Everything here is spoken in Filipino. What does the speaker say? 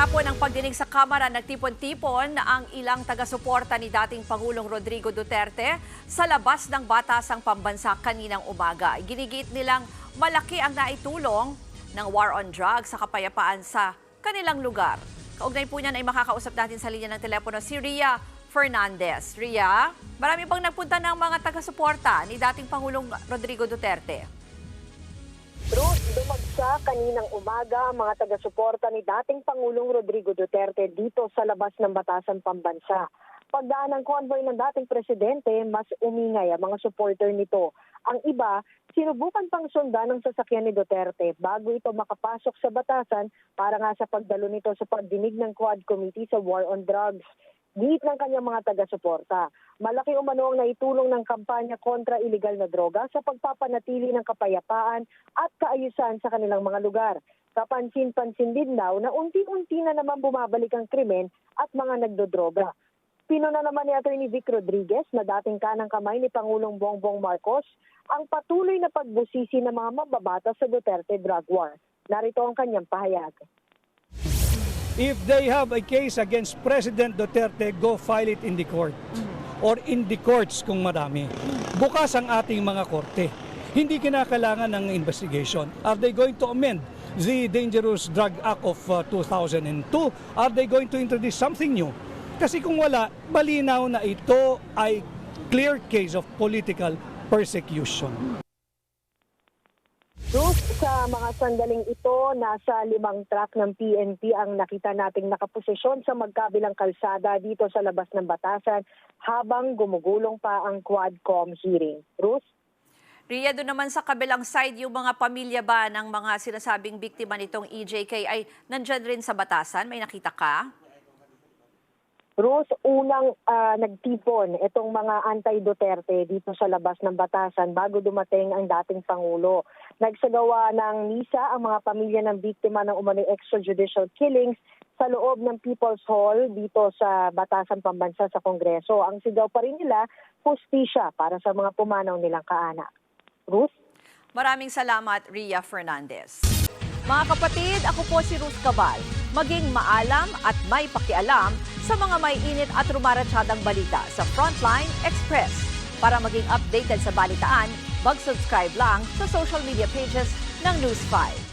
Kahapon ang pagdinig sa Kamara, nagtipon-tipon ang ilang taga-suporta ni dating Pangulong Rodrigo Duterte sa labas ng batasang pambansa kaninang umaga. Ginigit nilang malaki ang naitulong ng war on drugs sa kapayapaan sa kanilang lugar. Kaugnay po niyan ay makakausap natin sa linya ng telepono si Ria Fernandez. Ria, marami bang nagpunta ng mga taga-suporta ni dating Pangulong Rodrigo Duterte? Ruth, dumagsa kaninang umaga ang mga taga-suporta ni dating Pangulong Rodrigo Duterte dito sa labas ng batasan pambansa. Pagdaan ng convoy ng dating presidente, mas umingay ang mga supporter nito. Ang iba, sinubukan pang sundan ng sasakyan ni Duterte bago ito makapasok sa batasan para nga sa pagdalo nito sa pagdinig ng Quad Committee sa War on Drugs. Giit ng kanyang mga taga-suporta. Malaki umano ang naitulong ng kampanya kontra iligal na droga sa pagpapanatili ng kapayapaan at kaayusan sa kanilang mga lugar. Kapansin-pansin din daw na unti-unti na naman bumabalik ang krimen at mga nagdodroga. Pinuna naman ni Atty. Vic Rodriguez na dating kanang kamay ni Pangulong Bongbong Marcos ang patuloy na pagbusisi ng mga mababata sa Duterte drug war. Narito ang kanyang pahayag. If they have a case against President Duterte, go file it in the court. Or in the courts kung marami. Bukas ang ating mga korte. Hindi kinakailangan ng investigation. Are they going to amend the Dangerous Drug Act of 2002? Are they going to introduce something new? Kasi kung wala, malinaw na ito ay clear case of political persecution. Ruth, sa mga sandaling ito, nasa 5 truck ng PNP ang nakita nating nakaposisyon sa magkabilang kalsada dito sa labas ng batasan habang gumugulong pa ang Quadcom hearing. Ruth? Ria, doon naman sa kabilang side, yung mga pamilya ba ng mga sinasabing biktima nitong EJK ay nandyan rin sa batasan? May nakita ka? Ruth, unang nagtipon itong mga anti-Duterte dito sa labas ng batasan bago dumating ang dating Pangulo. Nagsagawa ng misa ang mga pamilya ng biktima ng umano'y extrajudicial killings sa loob ng People's Hall dito sa Batasan Pambansa sa Kongreso. Ang sigaw pa rin nila, hustisya para sa mga pumanaw nilang kaanak. Ruth? Maraming salamat, Ria Fernandez. Mga kapatid, ako po si Ruth Cabal. Maging maalam at may pakialam sa mga may init at rumaratsyadang balita sa Frontline Express. Para maging updated sa balitaan, mag-subscribe lang sa social media pages ng News 5.